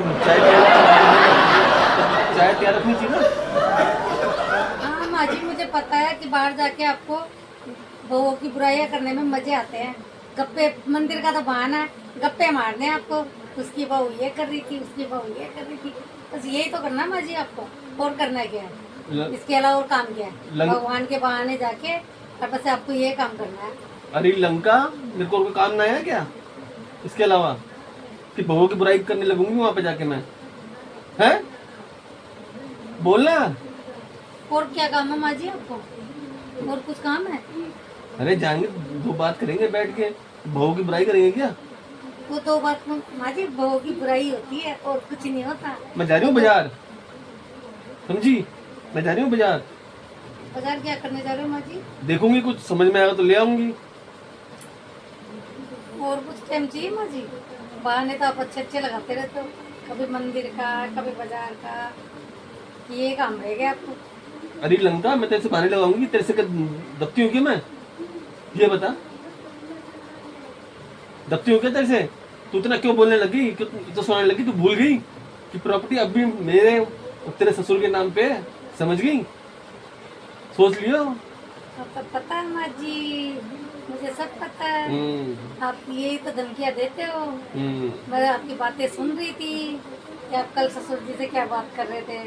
चाय चाय तैयार रखनी चाहिए ना। हाँ माँ जी, मुझे पता है कि बाहर जाके आपको बहुओं की बुराइयां करने में मजे आते हैं। गप्पे, मंदिर का तो बहाना है, गप्पे मारने हैं आपको। उसकी बहू ये कर रही थी, उसकी बहू ये कर रही थी, बस यही तो करना है माँ जी आपको। और करना क्या है? इसके अलावा और काम क्या है? भगवान के बहाने जाके और बस आपको ये काम करना है। अरे लंका, मेरे को और कोई काम ना है क्या इसके अलावा कि बहू की बुराई करने लगूंगी वहां पे जाके मैं? हैं बोलना। और क्या काम है माँ जी आपको? और कुछ काम है? अरे जाएंगे, दो बात करेंगे बैठ के, बहू की बुराई करेंगे क्या? वो तो बात माँ जी, बहू की बुराई होती है और कुछ नहीं होता। मैं जा रही हूँ बाजार, समझी? मैं जा रही हूँ बाजार, बाजार क्या करने जा रहे हो माँ जी? देखूंगी कुछ समझ में आएगा तो ले आऊंगी। और कुछ टाइम चाहिए माँ जी? बहाने तो आप अच्छे अच्छे लगाते रहते हो, कभी मंदिर का, कभी बाजार का, ये काम रह गया आपको। अरे लंका, मैं तेरे से बहाने लगाऊंगी? तेरे से दबती हूँ क्या मैं? ये बता, दबती हूँ क्या तेरे से? तू इतना क्यों बोलने लगी, क्यों तो सोचने लगी? तू भूल गई कि प्रॉपर्टी अब भी मेरे और तेरे ससुर के नाम पे है, समझ गई? सोच लियो। अब तो पता है माँ जी, मुझे सब पता है। आप यही तो धमकियाँ देते हो। मैं आपकी बातें सुन रही थी कि आप कल ससुर जी से क्या बात कर रहे थे।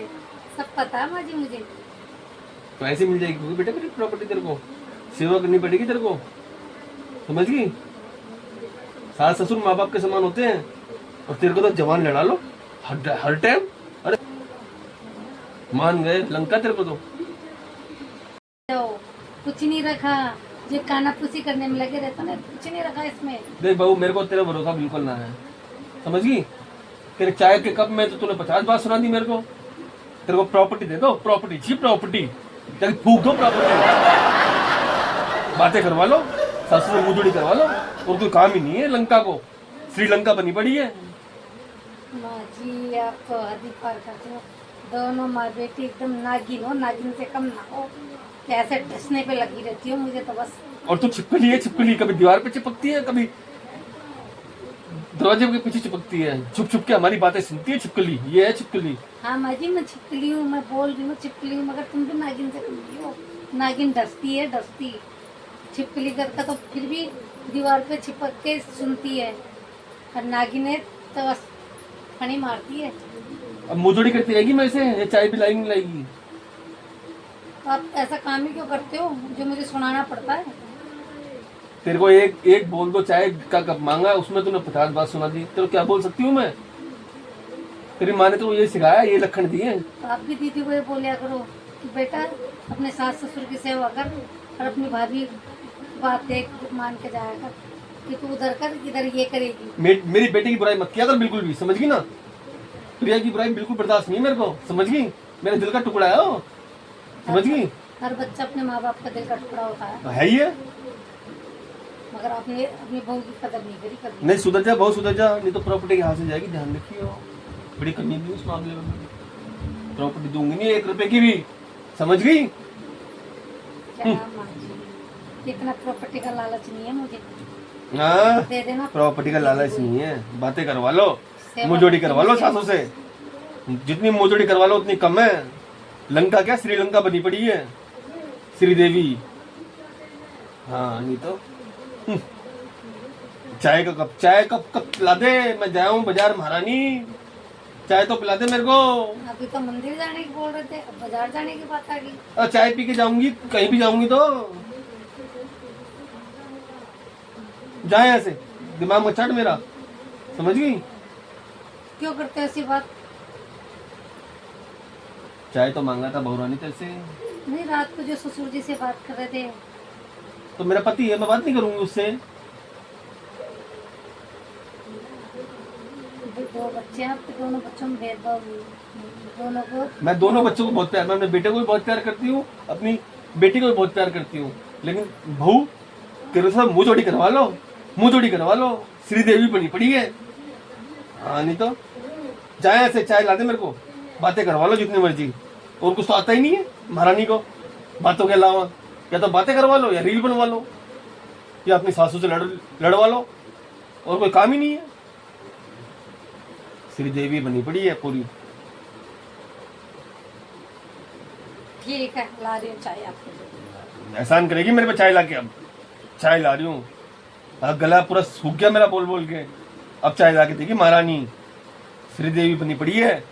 सब पता है माँ जी मुझे। तो ऐसे मिल जाएगी क्योंकि बेटा मेरी प्रॉपर्टी तेरे को सेवा करनी पड़ेगी तेरे को, समझ गई? सास ससुर माँ बाप के समान होते हैं और तेरे को तो जवान लड़ा लो हर टाइम। अरे मान गए लंका तेरे को तो। जाओ, कुछ नहीं रखा, जो कानाफूसी करने में लगे रहता ना, कुछ नहीं रखा इसमें। देख बहू, मेरे को तेरा भरोसा बिल्कुल ना है, समझ गई? तेरे चाय के कप में तो तूने 50 बात सुना दी मेरे को। तेरे को प्रॉपर्टी दे दो, प्रॉपर्टी जी प्रॉपर्टी, फूक दो प्रॉपर्टी, बातें करवा लो, सासू से मुंह जोड़ी करवा लो, और कोई काम ही नहीं है लंका को, श्रीलंका बनी पड़ी है। माँ जी आप तो हद ही पार करते हो। दोनों माँ बेटी एकदम नागिन हो, नागिन से कम ना हो। कैसे डसने पे लगी रहती हो मुझे तो बस। और तू छिपकली है, छिपकली, कभी दीवार पे चिपकती है, कभी दरवाजे के पीछे चिपकती है, छुप छुप के हमारी बातें सुनती है छिपकली, ये है छिपकली। हाँ माँ जी, मैं छिपकली हूँ, मैं बोल रही हूँ छिपकली हूँ, मगर तुम भी नागिन से कम नहीं हो। नागिन डसती है, डसती। छिपकली करता तो फिर भी दीवार पे चिपक के सुनती है, और नागिन है तो बस फणी मारती है। अब मुंहजोड़ी करती रहेगी मेरे से, ये चाय पिलाई नहीं लाएगी। तो आप ऐसा काम ही क्यों करते हो जो मुझे सुनाना पड़ता है? तेरे को एक एक बोल दो चाय का कप मांगा, उसमें तूने 50 बात सुना दी। तेरे को क्या बोल सकती हूँ मैं? तेरी माँ ने तो ये सिखाया, ये लक्षण दिए। तो आप भी दीदी को ये बोलिया करो कि बेटा अपने सास ससुर की सेवा कर, और अपनी भाभी बात देख मान के जाया कर कि तू उधर कर, इधर ये करेगी। मेरी बेटी की बुराई मत किया कर बिल्कुल भी, समझ गई ना? प्रिया की बुराई बिल्कुल बर्दाश्त नहीं है मेरे को, समझ गई? मेरे दिल का टुकड़ा है वो, समझ गई? हर बच्चा अपने माँ बाप का दिल का टुकड़ा होता है, तो है ही है। मगर आपने अपनी बहू की कदर नहीं करी कभी। नहीं सुधर जा, बहुत सुधर जा, नहीं तो प्रॉपर्टी यहाँ से जाएगी, ध्यान रखिए। बड़ी कमी थी उस मामले में, प्रॉपर्टी दूंगी नहीं 1 रुपए की भी, समझ गई? क्या माँ जी, इतना प्रॉपर्टी का लालच नहीं है मुझे। हाँ, दे देना। प्रॉपर्टी का लालच नहीं है, बातें करवा लो, मुंहजोड़ी करवा लो सासों से, जितनी मुंहजोड़ी करवा लो उतनी कम है। लंका क्या श्रीलंका बनी पड़ी है, श्रीदेवी। हाँ नहीं तो चाय का कप, चाय कप पिला दे, मैं जाया हूँ बाजार महारानी, चाय तो पिला दे मेरे को। अभी तो मंदिर जाने की बोल रहे थे, अब बाजार जाने की बात आ गई। और चाय पी के जाऊंगी, कहीं भी जाऊंगी तो जाए ऐसे, दिमाग मत चाट मेरा, समझ गई? क्यों करते हो ऐसी बात? चाय तो मांगा था बहुरानी तेरे से। नहीं, रात को जो ससुर जी से बात कर रहे थे। तो मेरा पति है, मैं बात नहीं करूंगी उससे। दो बच्चे हैं आपके, दोनों बच्चों में भेदभाव दोनों को। मैं दोनों बच्चों को बहुत प्यार, मैं अपने बेटे को भी बहुत प्यार करती हूँ, अपनी बेटी को भी बहुत प्यार करती हूँ, लेकिन बहू तेरे साथ मुंह जोड़ी करवा लो, मुंह जोड़ी करवा लो, श्रीदेवी बनी पड़ी है। हाँ नहीं तो जाए ऐसे, चाय ला दे मेरे को, बातें करवा लो जितनी मर्जी, और कुछ तो आता ही नहीं है महारानी को बातों के अलावा। या तो बातें करवा लो, या रील बनवा लो, या अपनी सासू से लड़वा लो, और कोई काम ही नहीं है। श्रीदेवी बनी पड़ी है पूरी। ठीक है, ला रही हूँ चाय आपको। एहसान करेगी मेरे पे चाय ला के? अब चाय ला रही हूँ। गला पूरा सूख गया मेरा बोल बोल के। अब चाय ला के देगी महारानी। श्रीदेवी बनी पड़ी है।